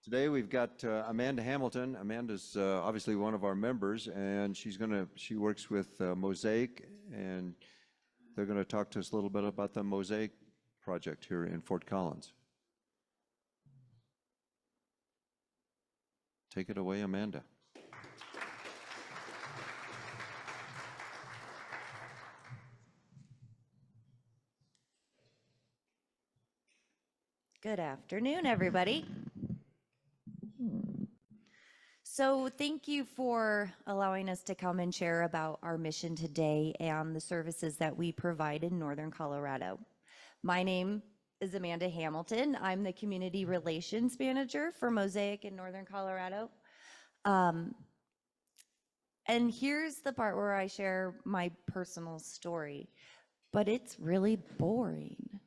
Today we've got Amanda Hamilton. Amanda's obviously one of our members, and she works with MOSAIC, and they're gonna talk to us a little bit about the MOSAIC project here in Fort Collins. Take it away, Amanda. Good afternoon, everybody. So thank you for allowing us to come and share about our mission today and the services that we provide in Northern Colorado. My name is Amanda Hamilton. I'm the Community Relations Manager for MOSAIC in Northern Colorado. And here's the part where I share my personal story, but it's really boring.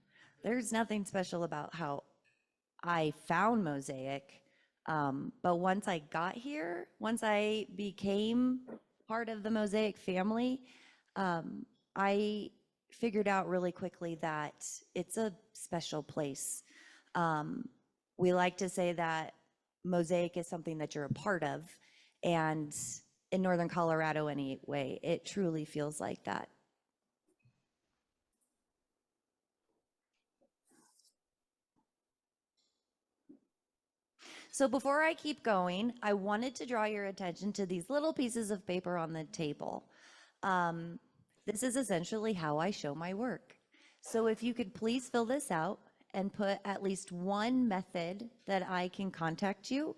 There's nothing special about how I found MOSAIC. But once I got here, once I became part of the MOSAIC family, I figured out really quickly that it's a special place. We like to say that MOSAIC is something that you're a part of, and in Northern Colorado anyway, it truly feels like that. So before I keep going, I wanted to draw your attention to these little pieces of paper on the table. This is essentially how I show my work. So if you could please fill this out and put at least one method that I can contact you.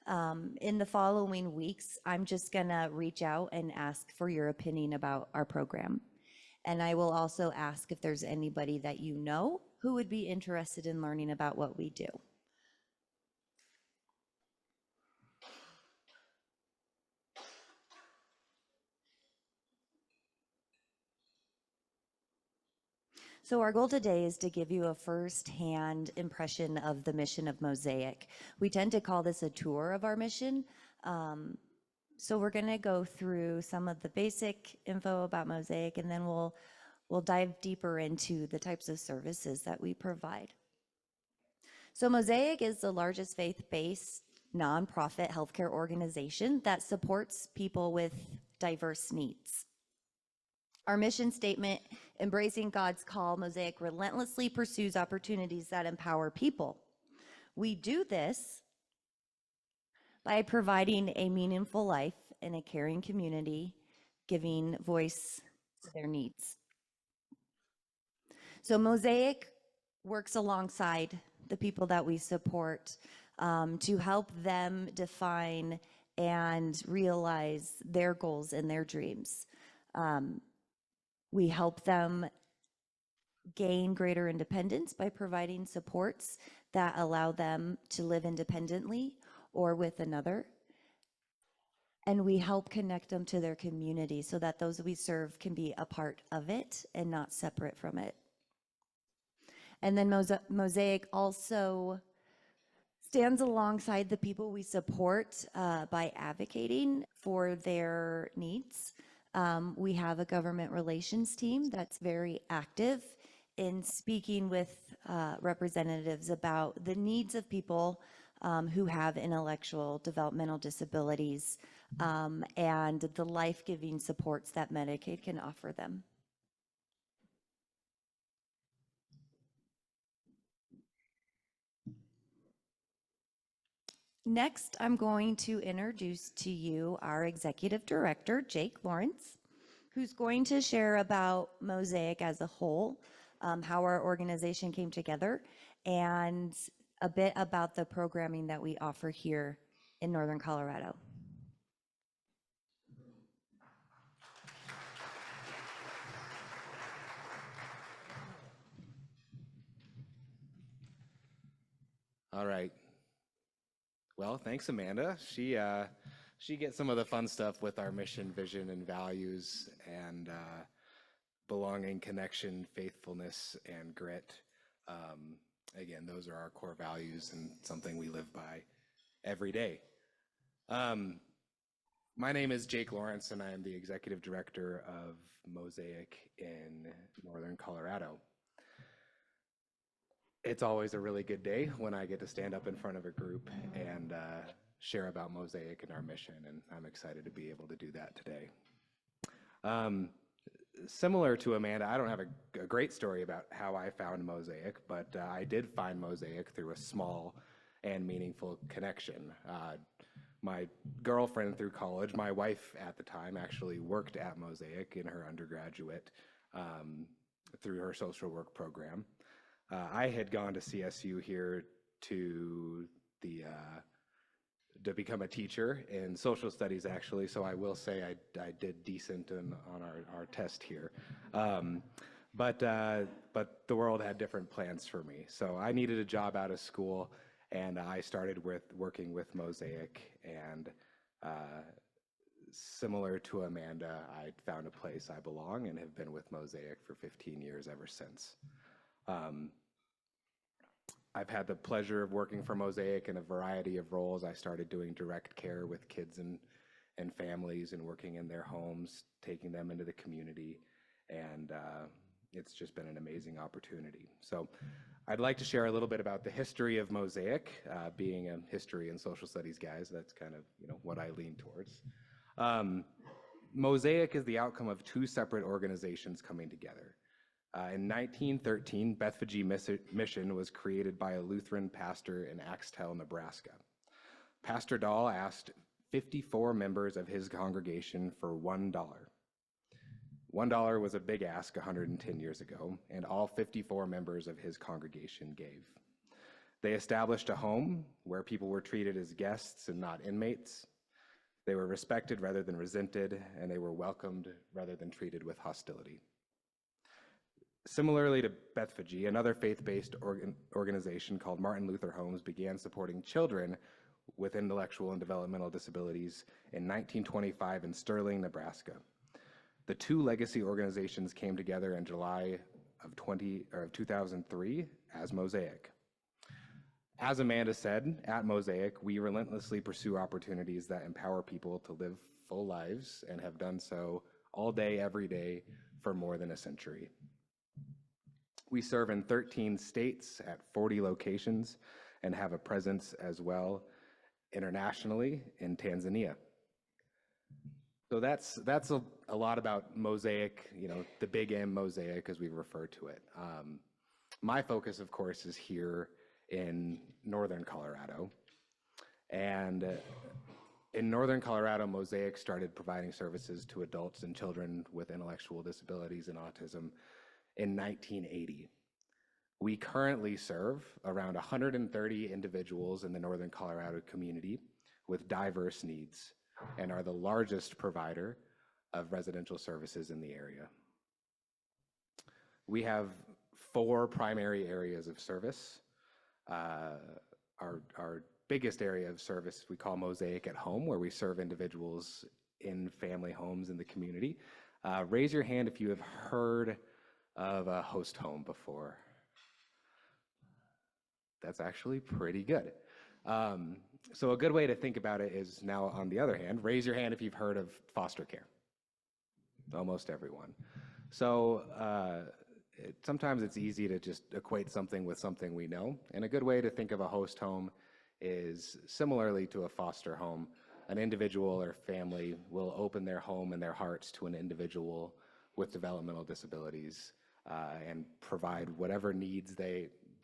In the following weeks, I'm just gonna reach out and ask for your opinion about our program. And I will also ask if there's anybody that you know who would be interested in learning about what we do. So our goal today is to give you a first-hand impression of the mission of MOSAIC. We tend to call this a tour of our mission. So we're going to go through some of the basic info about MOSAIC, and then we'll dive deeper into the types of services that we provide. So MOSAIC is the largest faith-based nonprofit healthcare organization that supports people with diverse needs. Our mission statement, embracing God's call, MOSAIC relentlessly pursues opportunities that empower people. We do this by providing a meaningful life in a caring community, giving voice to their needs. So MOSAIC works alongside the people that we support to help them define and realize their goals and their dreams. We help them gain greater independence by providing supports that allow them to live independently or with another. And we help connect them to their community so that those we serve can be a part of it and not separate from it. And then MOSAIC also stands alongside the people we support by advocating for their needs. We have a government relations team that's very active in speaking with representatives about the needs of people who have intellectual developmental disabilities and the life-giving supports that Medicaid can offer them. Next, I'm going to introduce to you our executive director, Jake Lawrence, who's going to share about MOSAIC as a whole, how our organization came together, and a bit about the programming that we offer here in Northern Colorado. All right. Well, thanks, Amanda. She gets some of the fun stuff with our mission, vision, and values, and belonging, connection, faithfulness, and grit. Again, those are our core values and something we live by every day. My name is Jake Lawrence, and I am the executive director of MOSAIC in Northern Colorado. It's always a really good day when I get to stand up in front of a group and share about MOSAIC and our mission, and I'm excited to be able to do that today. Similar to Amanda, I don't have a great story about how I found MOSAIC, but I did find MOSAIC through a small and meaningful connection. My girlfriend through college, my wife at the time, actually worked at MOSAIC in her undergraduate through her social work program. I had gone to CSU here to become a teacher in social studies, actually, so I will say I did decent on our test here. But the world had different plans for me. So I needed a job out of school, and I started working with MOSAIC, and similar to Amanda, I found a place I belong and have been with MOSAIC for 15 years ever since. I've had the pleasure of working for MOSAIC in a variety of roles. I started doing direct care with kids and families and working in their homes, taking them into the community, and it's just been an amazing opportunity. So I'd like to share a little bit about the history of MOSAIC. Being a history and social studies guys, that's kind of what I lean towards. MOSAIC is the outcome of two separate organizations coming together. In 1913, Bethpage Mission was created by a Lutheran pastor in Axtell, Nebraska. Pastor Dahl asked 54 members of his congregation for $1. $1 was a big ask 110 years ago, and all 54 members of his congregation gave. They established a home where people were treated as guests and not inmates. They were respected rather than resented, and they were welcomed rather than treated with hostility. Similarly to Bethpage, another faith-based organization called Martin Luther Homes began supporting children with intellectual and developmental disabilities in 1925 in Sterling, Nebraska. The two legacy organizations came together in July of 2003 as MOSAIC. As Amanda said, at MOSAIC, we relentlessly pursue opportunities that empower people to live full lives and have done so all day, every day for more than a century. We serve in 13 states at 40 locations and have a presence as well internationally in Tanzania. So that's a lot about MOSAIC, the big M MOSAIC as we refer to it. My focus, of course, is here in Northern Colorado. And in Northern Colorado, MOSAIC started providing services to adults and children with intellectual disabilities and autism in 1980. We currently serve around 130 individuals in the Northern Colorado community with diverse needs and are the largest provider of residential services in the area. We have 4 primary areas of service. Our biggest area of service we call MOSAIC at Home, where we serve individuals in family homes in the community. Raise your hand if you have heard of a host home before. That's actually pretty good. So a good way to think about it is now, on the other hand, raise your hand if you've heard of foster care. Almost everyone. So sometimes it's easy to just equate something with something we know. And a good way to think of a host home is similarly to a foster home. An individual or family will open their home and their hearts to an individual with developmental disabilities and provide whatever needs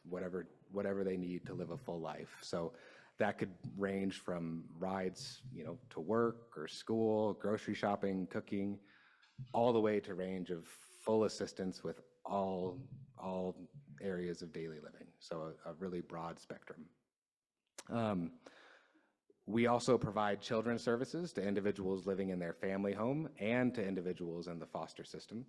whatever they need to live a full life. So that could range from rides, to work or school, grocery shopping, cooking, all the way to range of full assistance with all areas of daily living. So a really broad spectrum. We also provide children's services to individuals living in their family home and to individuals in the foster system.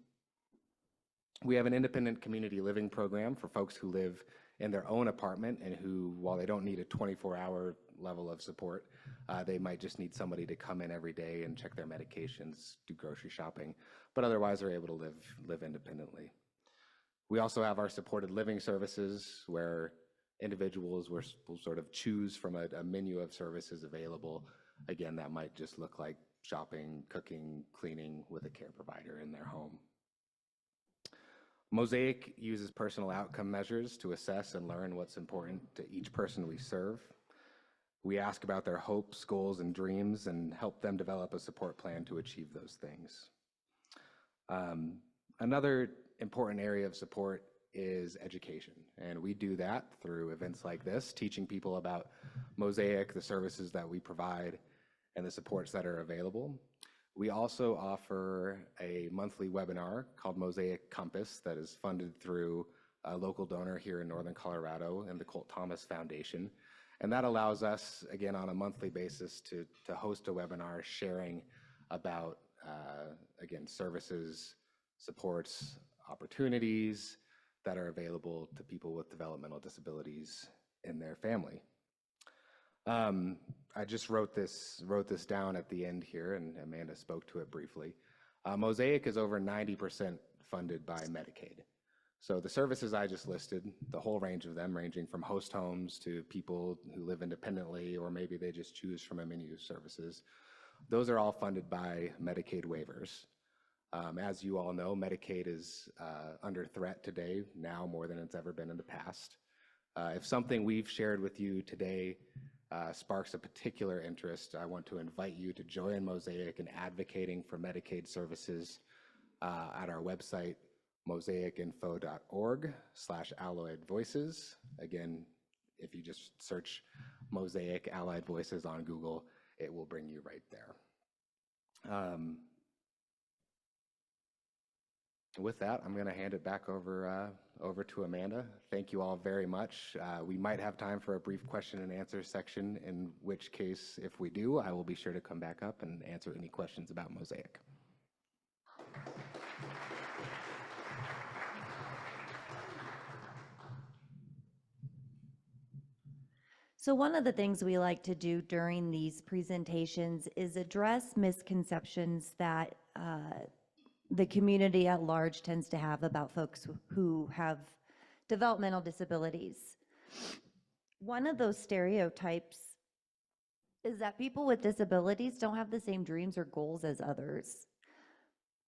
We have an independent community living program for folks who live in their own apartment and who, while they don't need a 24-hour level of support, they might just need somebody to come in every day and check their medications, do grocery shopping, but otherwise are able to live independently. We also have our supported living services where individuals will sort of choose from a menu of services available. Again, that might just look like shopping, cooking, cleaning with a care provider in their home. MOSAIC uses personal outcome measures to assess and learn what's important to each person we serve. We ask about their hopes, goals, and dreams and help them develop a support plan to achieve those things. Another important area of support is education, and we do that through events like this, teaching people about MOSAIC, the services that we provide, and the supports that are available. We also offer a monthly webinar called MOSAIC Compass that is funded through a local donor here in Northern Colorado and the Colt Thomas Foundation. And that allows us, again, on a monthly basis to host a webinar sharing about, again, services, supports, opportunities that are available to people with developmental disabilities in their family. I just wrote this down at the end here, and Amanda spoke to it briefly. MOSAIC is over 90% funded by Medicaid. So the services I just listed, the whole range of them, ranging from host homes to people who live independently, or maybe they just choose from a menu of services, those are all funded by Medicaid waivers. As you all know, Medicaid is under threat today, now more than it's ever been in the past. If something we've shared with you today sparks a particular interest, I want to invite you to join MOSAIC in advocating for Medicaid services at our website, mosaicinfo.org/allied voices. Again, if you just search MOSAIC Allied Voices on Google, it will bring you right there. With that, I'm going to hand it back over to Amanda. Thank you all very much. We might have time for a brief question and answer section, in which case, if we do, I will be sure to come back up and answer any questions about MOSAIC. So one of the things we like to do during these presentations is address misconceptions that the community at large tends to have about folks who have developmental disabilities. One of those stereotypes is that people with disabilities don't have the same dreams or goals as others,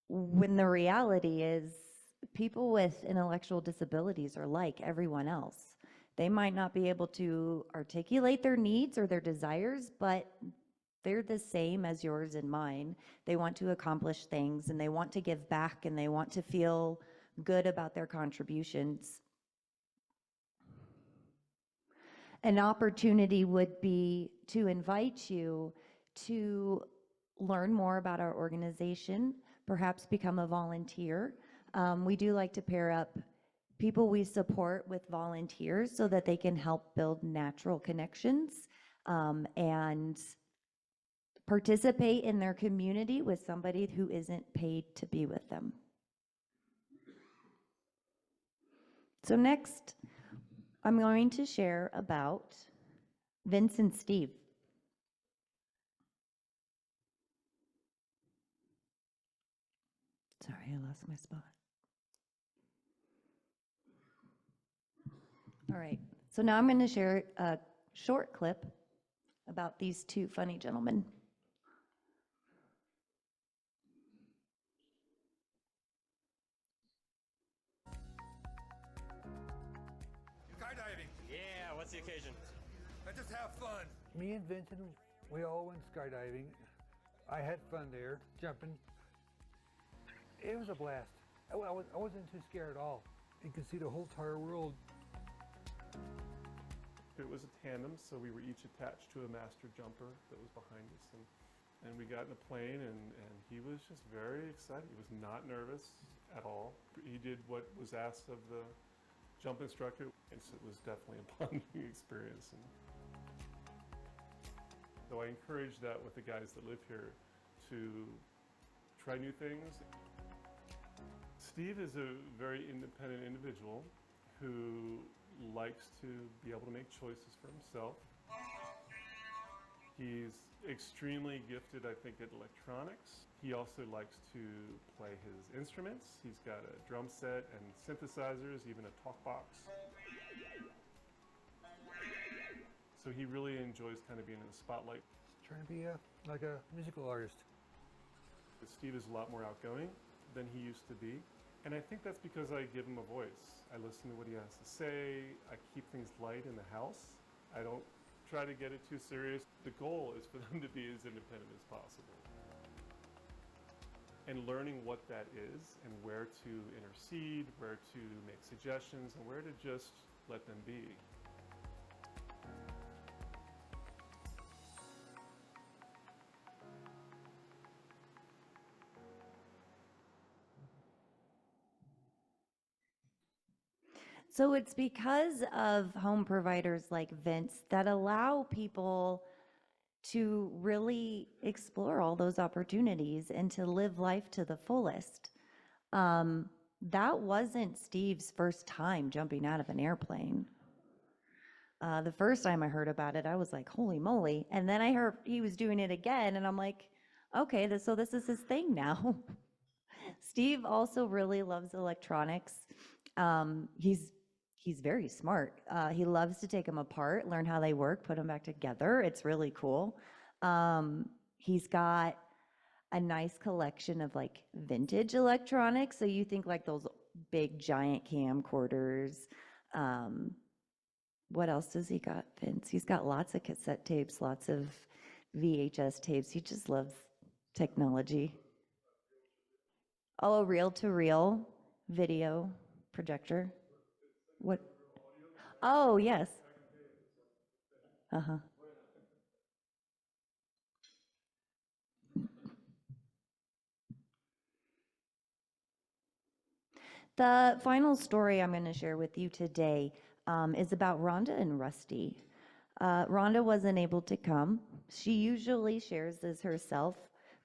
when the reality is people with intellectual disabilities are like everyone else. They might not be able to articulate their needs or their desires, but they're the same as yours and mine. They want to accomplish things, and they want to give back, and they want to feel good about their contributions. An opportunity would be to invite you to learn more about our organization, perhaps become a volunteer. We do like to pair up people we support with volunteers so that they can help build natural connections and participate in their community with somebody who isn't paid to be with them. So next, I'm going to share about Vince and Steve. Sorry, I lost my spot. All right, so now I'm going to share a short clip about these two funny gentlemen. Skydiving. Yeah, what's the occasion? I just have fun. Me and Vincent, we all went skydiving. I had fun there, jumping. It was a blast. I wasn't too scared at all. You could see the whole entire world. It was a tandem, so we were each attached to a master jumper that was behind us. And we got in a plane, and he was just very excited. He was not nervous at all. He did what was asked of the jump instructor. It was definitely a bonding experience. And so I encourage that with the guys that live here to try new things. Steve is a very independent individual who likes to be able to make choices for himself. He's extremely gifted, I think, at electronics. He also likes to play his instruments. He's got a drum set and synthesizers, even a talk box. So he really enjoys kind of being in the spotlight. Trying to be like a musical artist. But Steve is a lot more outgoing than he used to be. And I think that's because I give him a voice. I listen to what he has to say. I keep things light in the house. I don't try to get it too serious. The goal is for them to be as independent as possible. And learning what that is and where to intercede, where to make suggestions, and where to just let them be. So it's because of home providers like Vince that allow people to really explore all those opportunities and to live life to the fullest. That wasn't Steve's first time jumping out of an airplane. The first time I heard about it, I was like, holy moly. And then I heard he was doing it again, and I'm like, okay, so this is his thing now. Steve also really loves electronics. He's very smart. He loves to take them apart, learn how they work, put them back together. It's really cool. He's got a nice collection of like vintage electronics. So you think like those big giant camcorders. What else does he got, Vince? He's got lots of cassette tapes, lots of VHS tapes. He just loves technology. Oh, a reel-to-reel video projector. What? Oh, yes. Uh-huh. The final story I'm going to share with you today is about Rhonda and Rusty. Rhonda wasn't able to come. She usually shares this herself,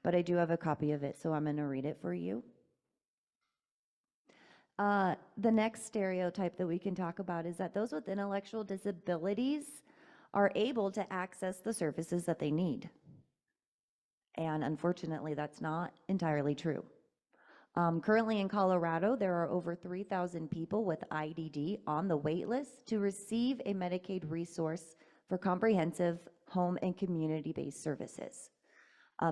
but I do have a copy of it, so I'm going to read it for you. The next stereotype that we can talk about is that those with intellectual disabilities are able to access the services that they need. And unfortunately, that's not entirely true. Currently in Colorado, there are over 3,000 people with IDD on the wait list to receive a Medicaid resource for comprehensive home and community-based services.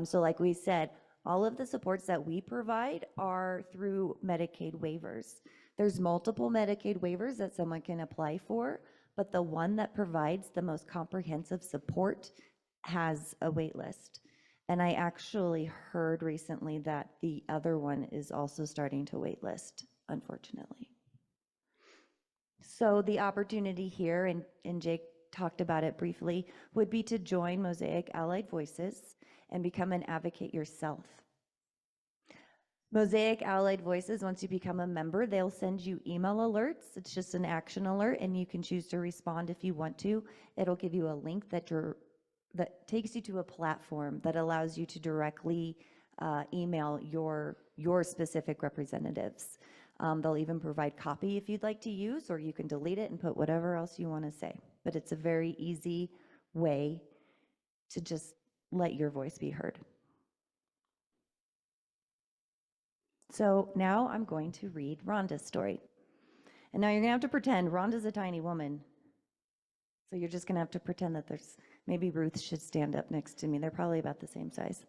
So like we said, all of the supports that we provide are through Medicaid waivers. There's multiple Medicaid waivers that someone can apply for, but the one that provides the most comprehensive support has a wait list. And I actually heard recently that the other one is also starting to wait list, unfortunately. So the opportunity here, and Jake talked about it briefly, would be to join MOSAIC Allied Voices and become an advocate yourself. MOSAIC Allied Voices, once you become a member, they'll send you email alerts. It's just an action alert, and you can choose to respond if you want to. It'll give you a link that takes you to a platform that allows you to directly email your specific representatives. They'll even provide copy if you'd like to use, or you can delete it and put whatever else you want to say. But it's a very easy way to just let your voice be heard. So now I'm going to read Rhonda's story. And now you're going to have to pretend Rhonda's a tiny woman. So you're just going to have to pretend that maybe Ruth should stand up next to me. They're probably about the same size.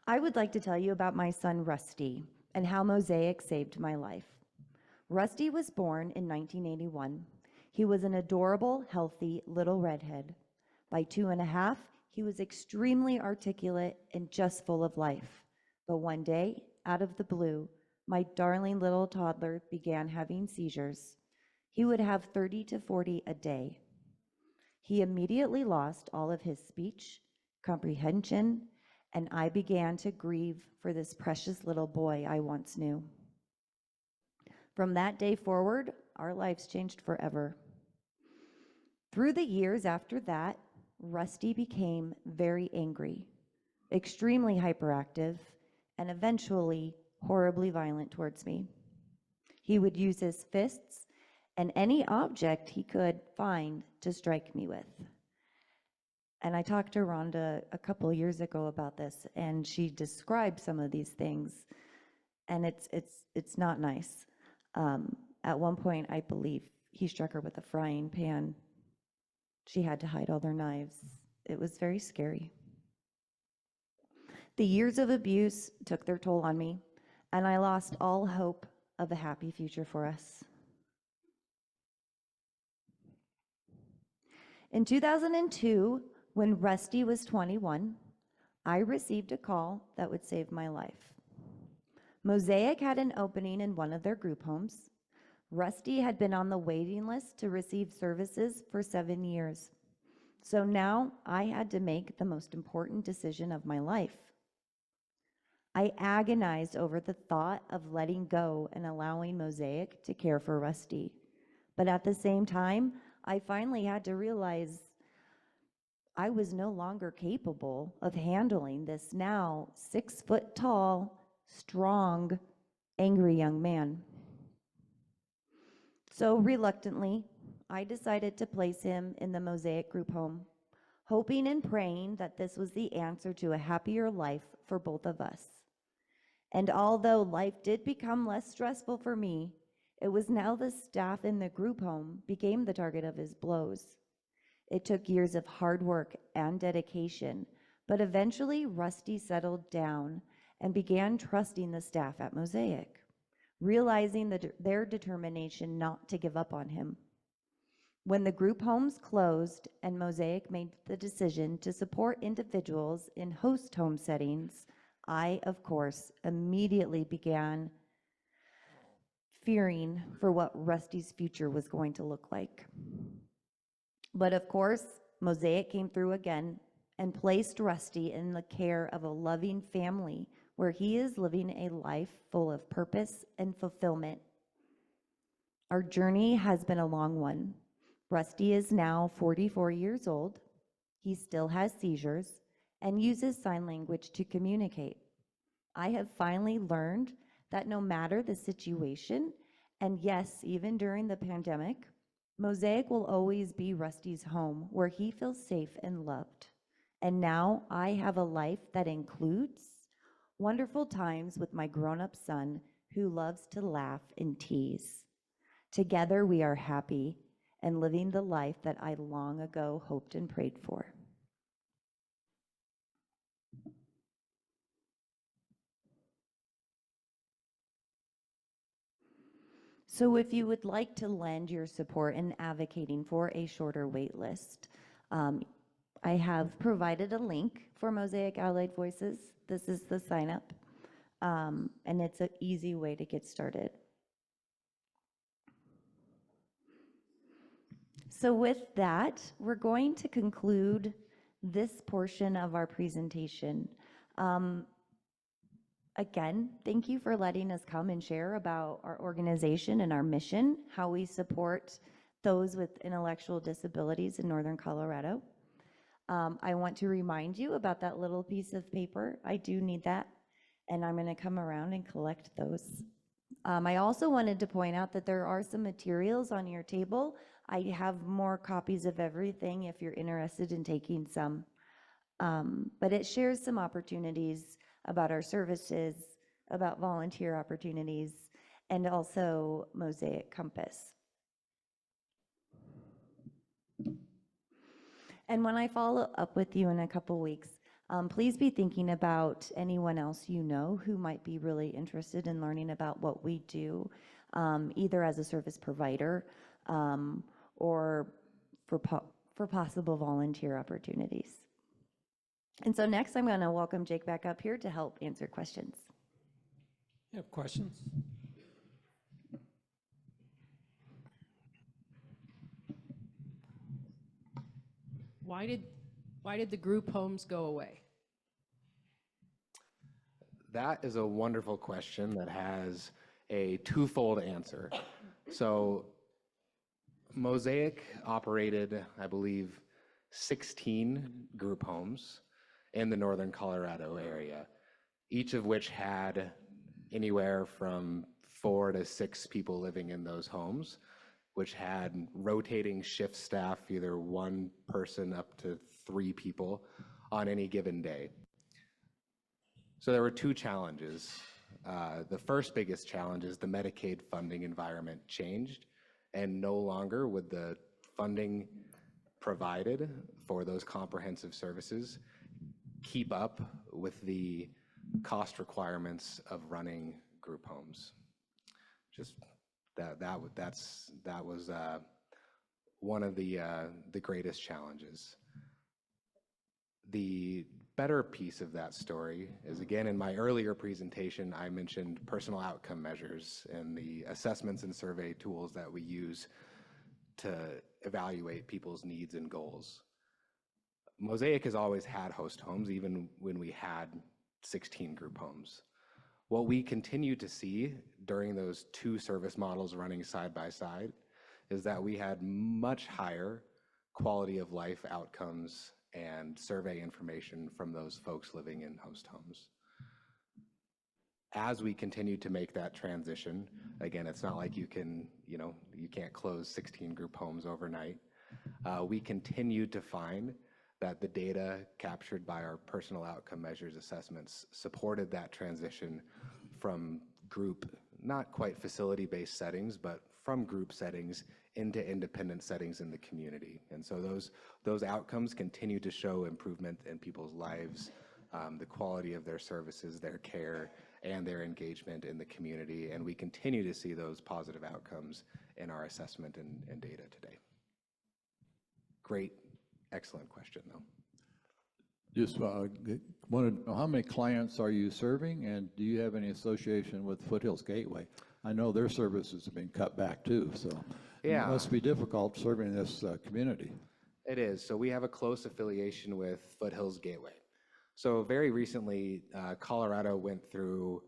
I would like to tell you about my son Rusty and how MOSAIC saved my life. Rusty was born in 1981. He was an adorable, healthy little redhead. By 2.5, he was extremely articulate and just full of life. But one day, out of the blue, my darling little toddler began having seizures. He would have 30 to 40 a day. He immediately lost all of his speech, comprehension, and I began to grieve for this precious little boy I once knew. From that day forward, our lives changed forever. Through the years after that, Rusty became very angry, extremely hyperactive, and eventually horribly violent towards me. He would use his fists and any object he could find to strike me with. And I talked to Rhonda a couple years ago about this, and she described some of these things, and it's not nice. At one point, I believe he struck her with a frying pan. She had to hide all their knives. It was very scary. The years of abuse took their toll on me, and I lost all hope of a happy future for us. In 2002, when Rusty was 21, I received a call that would save my life. MOSAIC had an opening in one of their group homes. Rusty had been on the waiting list to receive services for 7 years. So now I had to make the most important decision of my life. I agonized over the thought of letting go and allowing MOSAIC to care for Rusty. But at the same time, I finally had to realize I was no longer capable of handling this now 6 foot tall, strong, angry young man. So reluctantly, I decided to place him in the MOSAIC group home, hoping and praying that this was the answer to a happier life for both of us. And although life did become less stressful for me, it was now the staff in the group home became the target of his blows. It took years of hard work and dedication, but eventually Rusty settled down and began trusting the staff at MOSAIC, realizing their determination not to give up on him. When the group homes closed and MOSAIC made the decision to support individuals in host home settings, I, of course, immediately began fearing for what Rusty's future was going to look like. But of course, MOSAIC came through again and placed Rusty in the care of a loving family where he is living a life full of purpose and fulfillment. Our journey has been a long one. Rusty is now 44 years old. He still has seizures and uses sign language to communicate. I have finally learned that no matter the situation, and yes, even during the pandemic, MOSAIC will always be Rusty's home where he feels safe and loved. And now I have a life that includes wonderful times with my grown-up son who loves to laugh and tease. Together we are happy and living the life that I long ago hoped and prayed for. So if you would like to lend your support in advocating for a shorter wait list, I have provided a link for MOSAIC Allied Voices. This is the sign up, and it's an easy way to get started. So with that, we're going to conclude this portion of our presentation. Again, thank you for letting us come and share about our organization and our mission, how we support those with intellectual disabilities in Northern Colorado. I want to remind you about that little piece of paper. I do need that, and I'm going to come around and collect those. I also wanted to point out that there are some materials on your table. I have more copies of everything if you're interested in taking some. But it shares some opportunities about our services, about volunteer opportunities, and also MOSAIC Compass. And when I follow up with you in a couple weeks, please be thinking about anyone else you know who might be really interested in learning about what we do, either as a service provider or for possible volunteer opportunities. And so next I'm going to welcome Jake back up here to help answer questions. You have questions? Why did the group homes go away? That is a wonderful question that has a twofold answer. So MOSAIC operated, I believe, 16 group homes in the Northern Colorado area, each of which had anywhere from 4 to 6 people living in those homes, which had rotating shift staff, either 1 person up to 3 people on any given day. So there were 2 challenges. The first biggest challenge is the Medicaid funding environment changed, and no longer would the funding provided for those comprehensive services keep up with the cost requirements of running group homes. Just that was one of the greatest challenges. The better piece of that story is, again, in my earlier presentation, I mentioned personal outcome measures and the assessments and survey tools that we use to evaluate people's needs and goals. MOSAIC has always had host homes, even when we had 16 group homes. What we continue to see during those two service models running side by side is that we had much higher quality of life outcomes and survey information from those folks living in host homes. As we continue to make that transition, again, it's not like you can't close 16 group homes overnight. We continue to find that the data captured by our personal outcome measures assessments supported that transition from group, not quite facility-based settings, but from group settings into independent settings in the community. And so those outcomes continue to show improvement in people's lives, the quality of their services, their care, and their engagement in the community. And we continue to see those positive outcomes in our assessment and data today. Great, excellent question though. Just wanted to know, how many clients are you serving, and do you have any association with Foothills Gateway? I know their services have been cut back too, so yeah, it must be difficult serving this community. It is. So we have a close affiliation with Foothills Gateway. So very recently, Colorado went through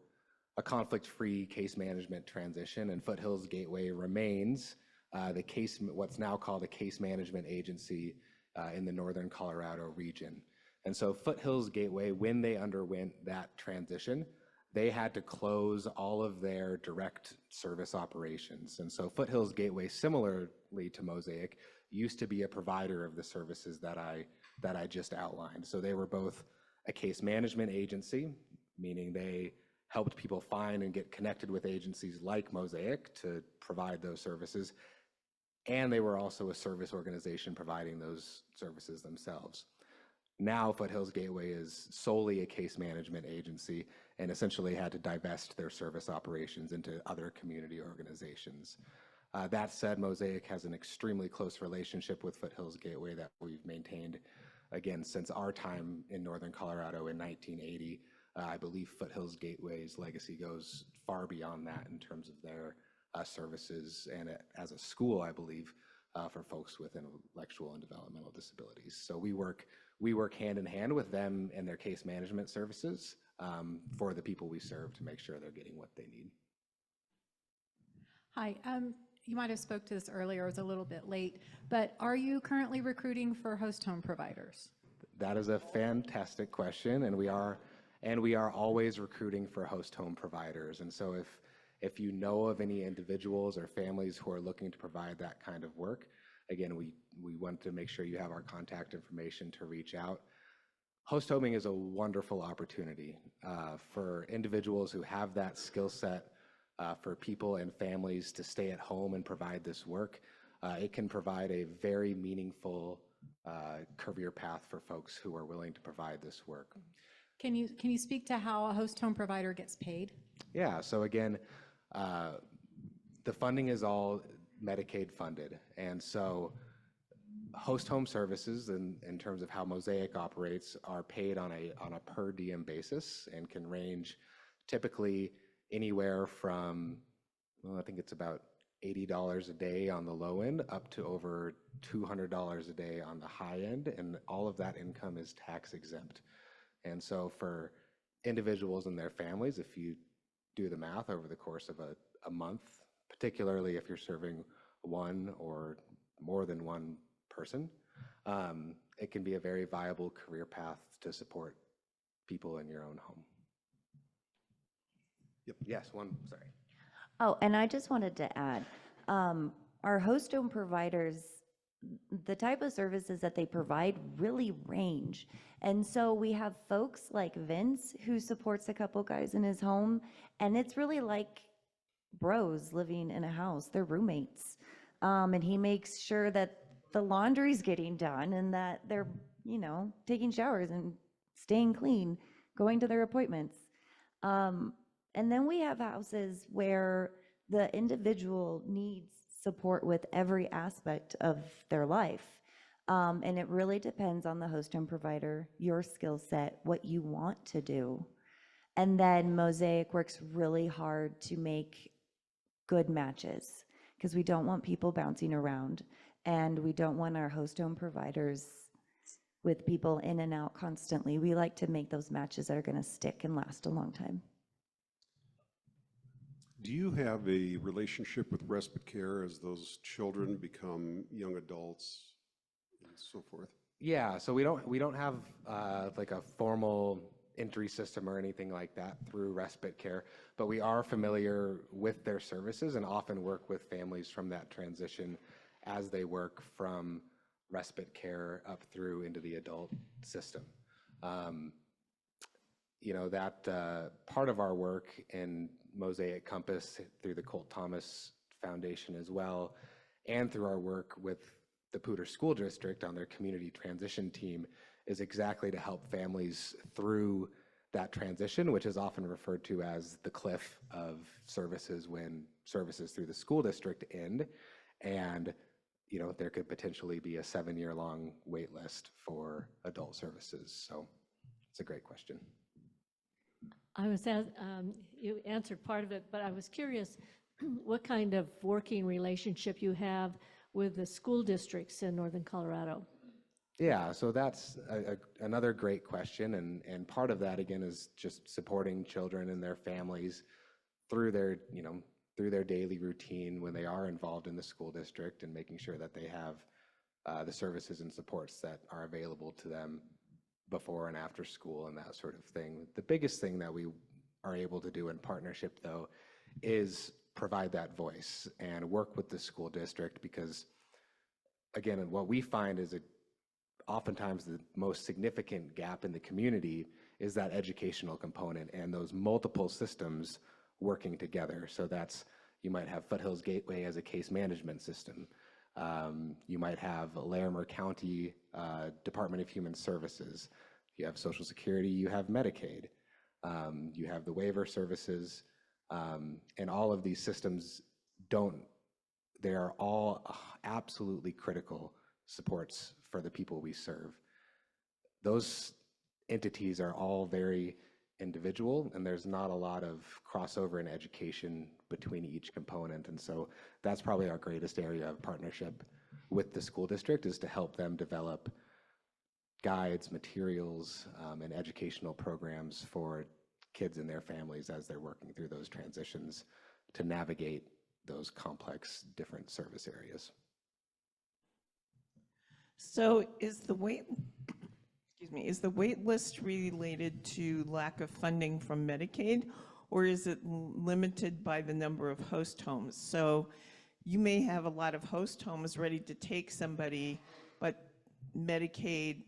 a conflict-free case management transition, and Foothills Gateway remains what's now called a case management agency in the northern Colorado region. And so Foothills Gateway, when they underwent that transition, they had to close all of their direct service operations. And so Foothills Gateway, similarly to MOSAIC, used to be a provider of the services that I just outlined. So they were both a case management agency, meaning they helped people find and get connected with agencies like MOSAIC to provide those services. And they were also a service organization providing those services themselves. Now Foothills Gateway is solely a case management agency and essentially had to divest their service operations into other community organizations. That said, MOSAIC has an extremely close relationship with Foothills Gateway that we've maintained, again, since our time in northern Colorado in 1980. I believe Foothills Gateway's legacy goes far beyond that in terms of their services, and as a school, I believe, for folks with intellectual and developmental disabilities. So we work hand in hand with them and their case management services for the people we serve to make sure they're getting what they need. Hi, you might have spoke to this earlier, I was a little bit late, but are you currently recruiting for host home providers? That is a fantastic question, and we are always recruiting for host home providers. And so if you know of any individuals or families who are looking to provide that kind of work, again, we want to make sure you have our contact information to reach out. Host homing is a wonderful opportunity for individuals who have that skill set, for people and families to stay at home and provide this work. It can provide a very meaningful career path for folks who are willing to provide this work. Can you speak to how a host home provider gets paid? Yeah, so again, the funding is all Medicaid funded. And so host home services, in terms of how MOSAIC operates, are paid on a per diem basis and can range typically anywhere from, well, I think it's about $80 a day on the low end up to over $200 a day on the high end, and all of that income is tax exempt. And so for individuals and their families, if you do the math over the course of a month, particularly if you're serving one or more than one person, it can be a very viable career path to support people in your own home. Yep. Yes, sorry. Oh, and I just wanted to add, our host home providers, the type of services that they provide really range. And so we have folks like Vince who supports a couple guys in his home, and it's really like bros living in a house. They're roommates. And he makes sure that the laundry's getting done and that they're, taking showers and staying clean, going to their appointments. And then we have houses where the individual needs support with every aspect of their life. And it really depends on the host home provider, your skill set, what you want to do. And then MOSAIC works really hard to make good matches because we don't want people bouncing around, and we don't want our host home providers with people in and out constantly. We like to make those matches that are going to stick and last a long time. Do you have a relationship with respite care as those children become young adults and so forth? Yeah, so we don't have like a formal entry system or anything like that through respite care, but we are familiar with their services and often work with families from that transition as they work from respite care up through into the adult system. That part of our work in MOSAIC Compass through the Colt Thomas Foundation as well, and through our work with the Poudre School District on their community transition team, is exactly to help families through that transition, which is often referred to as the cliff of services when services through the school district end. And there could potentially be a 7-year-long wait list for adult services. So it's a great question. I was you answered part of it, but I was curious what kind of working relationship you have with the school districts in Northern Colorado. Yeah, so that's another great question, and part of that again is just supporting children and their families through their daily routine when they are involved in the school district, and making sure that they have the services and supports that are available to them before and after school and that sort of thing. The biggest thing that we are able to do in partnership, though, is provide that voice and work with the school district, because again, what we find is oftentimes the most significant gap in the community is that educational component and those multiple systems working together. So you might have Foothills Gateway as a case management system. You might have Larimer County Department of Human Services. You have Social Security, you have Medicaid, you have the waiver services, and all of these systems they are all absolutely critical supports for the people we serve. Those entities are all very individual, and there's not a lot of crossover in education between each component. And so that's probably our greatest area of partnership with the school district, is to help them develop guides, materials, and educational programs for kids and their families as they're working through those transitions to navigate those complex different service areas. So is the wait list related to lack of funding from Medicaid, or is it limited by the number of host homes? So you may have a lot of host homes ready to take somebody, but Medicaid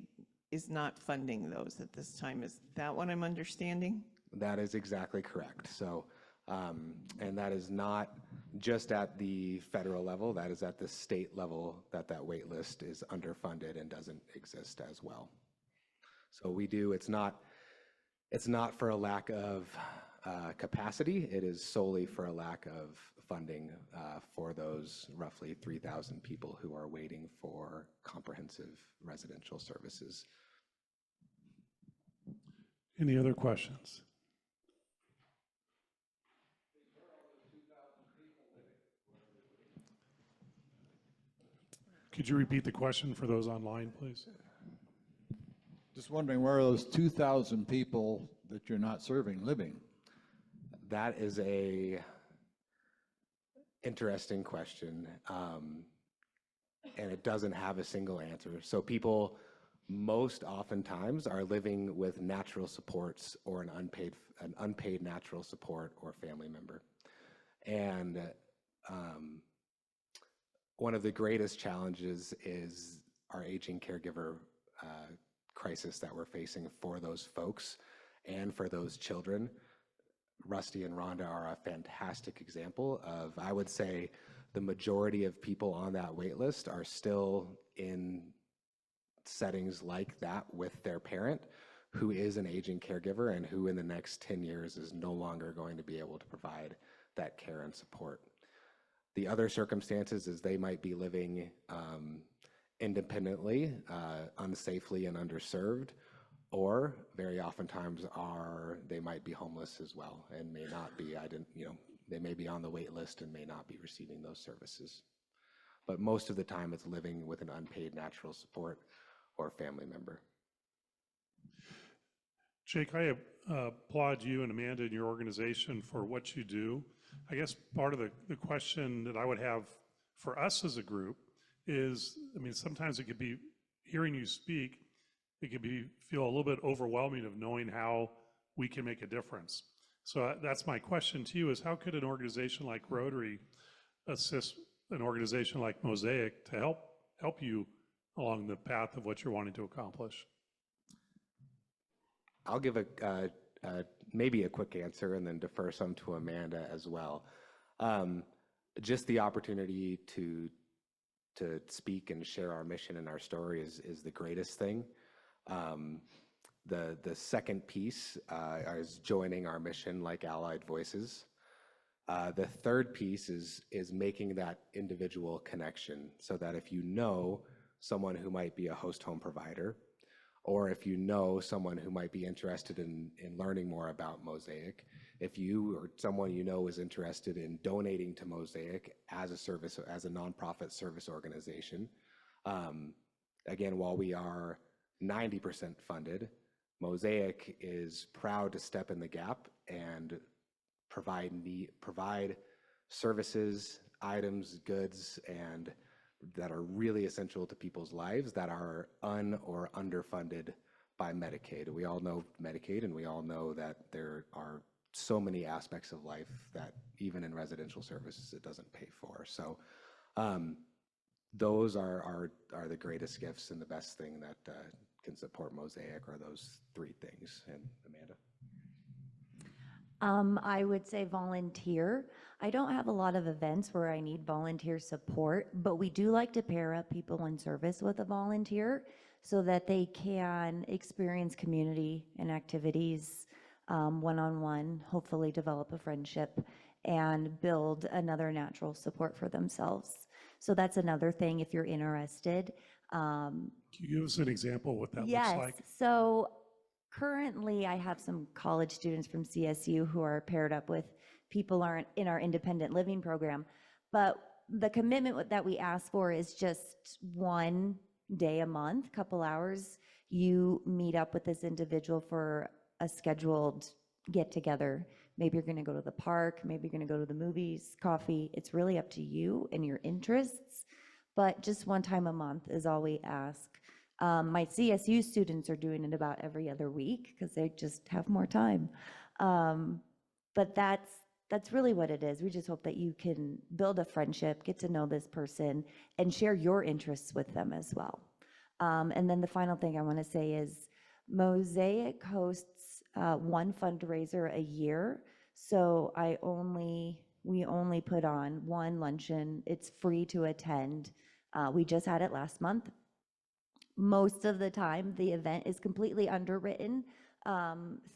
is not funding those at this time. Is that what I'm understanding? That is exactly correct. So, and that is not just at the federal level, that is at the state level that wait list is underfunded and doesn't exist as well. So it's not for a lack of capacity, it is solely for a lack of funding for those roughly 3,000 people who are waiting for comprehensive residential services. Any other questions? Could you repeat the question for those online, please? Just wondering, where are those 2,000 people that you're not serving living? That is a interesting question, and it doesn't have a single answer. So people most oftentimes are living with natural supports or an unpaid natural support or family member. And one of the greatest challenges is our aging caregiver crisis that we're facing for those folks and for those children. Rusty and Rhonda are a fantastic example of, I would say, the majority of people on that wait list are still in settings like that with their parent, who is an aging caregiver and who in the next 10 years is no longer going to be able to provide that care and support. The other circumstances is they might be living independently, unsafely and underserved, or very oftentimes they might be homeless as well and may not be, they may be on the wait list and may not be receiving those services. But most of the time it's living with an unpaid natural support or family member. Jake, I applaud you and Amanda and your organization for what you do. I guess part of the question that I would have for us as a group is, I mean, sometimes it could be, hearing you speak, it could feel a little bit overwhelming of knowing how we can make a difference. So that's my question to you, is how could an organization like Rotary assist an organization like MOSAIC to help you along the path of what you're wanting to accomplish? I'll give maybe a quick answer and then defer some to Amanda as well. Just the opportunity to speak and share our mission and our story is the greatest thing. The second piece is joining our mission like Allied Voices. The third piece is making that individual connection so that if you know someone who might be a host home provider, or if you know someone who might be interested in learning more about MOSAIC, if you or someone you know is interested in donating to MOSAIC as a service, as a nonprofit service organization, again, while we are 90% funded, MOSAIC is proud to step in the gap and provide services, items, goods, and that are really essential to people's lives that are or underfunded by Medicaid. We all know Medicaid, and we all know that there are so many aspects of life that even in residential services it doesn't pay for. So those are the greatest gifts, and the best thing that can support MOSAIC are those three things. And Amanda? I would say volunteer. I don't have a lot of events where I need volunteer support, but we do like to pair up people in service with a volunteer so that they can experience community and activities one-on-one, hopefully develop a friendship and build another natural support for themselves. So that's another thing if you're interested. Can you give us an example of what that Yes. looks like? So currently, I have some college students from CSU who are paired up with people in our independent living program. But the commitment that we ask for is just one day a month, couple hours. You meet up with this individual for a scheduled get together. Maybe you're going to go to the park, maybe you're going to go to the movies, coffee. It's really up to you and your interests. But just one time a month is all we ask. My CSU students are doing it about every other week because they just have more time. But that's really what it is. We just hope that you can build a friendship, get to know this person, and share your interests with them as well. And then the final thing I want to say is MOSAIC hosts one fundraiser a year. So we only put on one luncheon. It's free to attend. We just had it last month. Most of the time, the event is completely underwritten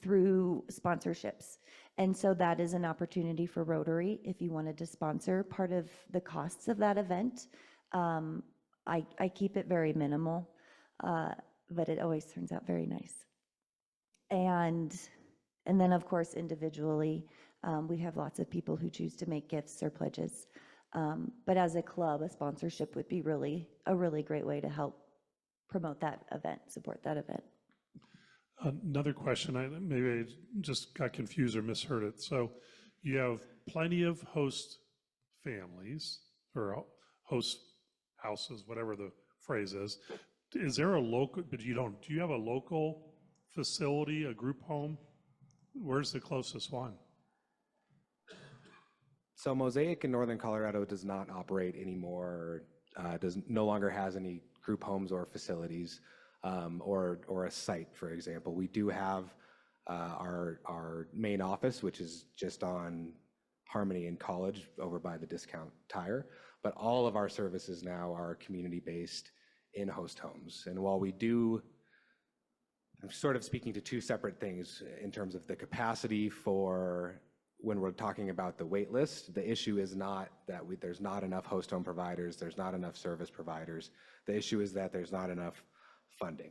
through sponsorships. And so that is an opportunity for Rotary if you wanted to sponsor part of the costs of that event. I keep it very minimal, but it always turns out very nice. And then, of course, individually, we have lots of people who choose to make gifts or pledges. But as a club, a sponsorship would be a really great way to help promote that event, support that event. Another question, maybe I just got confused or misheard it. So you have plenty of host families or host houses, whatever the phrase is. Is there a local, but do you have a local facility, a group home? Where's the closest one? So MOSAIC in Northern Colorado does not operate anymore, no longer has any group homes or facilities, or a site, for example. We do have our main office, which is just on Harmony and College over by the Discount Tire, but all of our services now are community-based in host homes. And while we do I'm sort of speaking to two separate things in terms of the capacity for when we're talking about the wait list. The issue is not that there's not enough host home providers, there's not enough service providers. The issue is that there's not enough funding.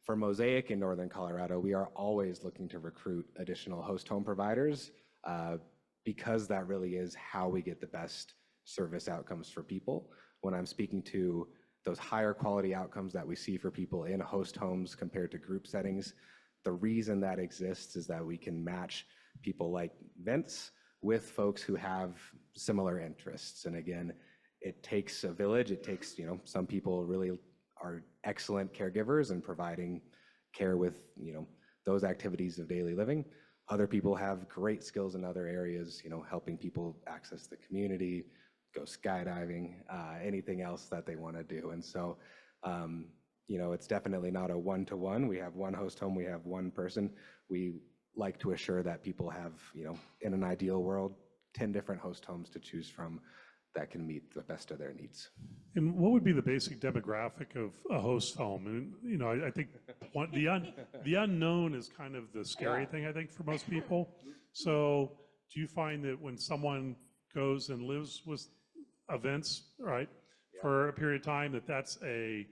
For MOSAIC in Northern Colorado, we are always looking to recruit additional host home providers because that really is how we get the best service outcomes for people. When I'm speaking to those higher quality outcomes that we see for people in host homes compared to group settings, the reason that exists is that we can match people like Vince with folks who have similar interests. And again, it takes a village. It takes, some people really are excellent caregivers and providing care with, those activities of daily living. Other people have great skills in other areas, helping people access the community, go skydiving, anything else that they want to do. And so, it's definitely not a one-to-one. We have one host home, we have one person. We like to assure that people have, in an ideal world, 10 different host homes to choose from that can meet the best of their needs. And what would be the basic demographic of a host home? And, I think the unknown is kind of the scary thing, I think, for most people. So do you find that when someone goes and lives with events, right, for a period of time, that's a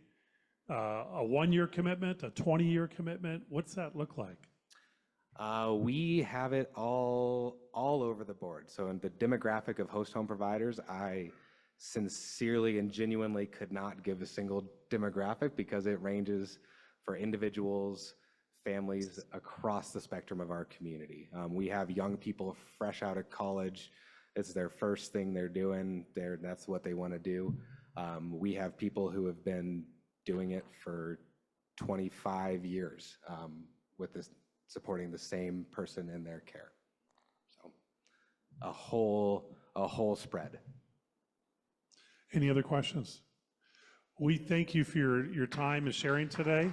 1-year commitment, a 20-year commitment? What's that look like? We have it all over the board. So in the demographic of host home providers, I sincerely and genuinely could not give a single demographic because it ranges for individuals, families across the spectrum of our community. We have young people fresh out of college. It's their first thing they're doing. That's what they want to do. We have people who have been doing it for 25 years with this, supporting the same person in their care. So a whole spread. Any other questions? We thank you for your time and sharing today.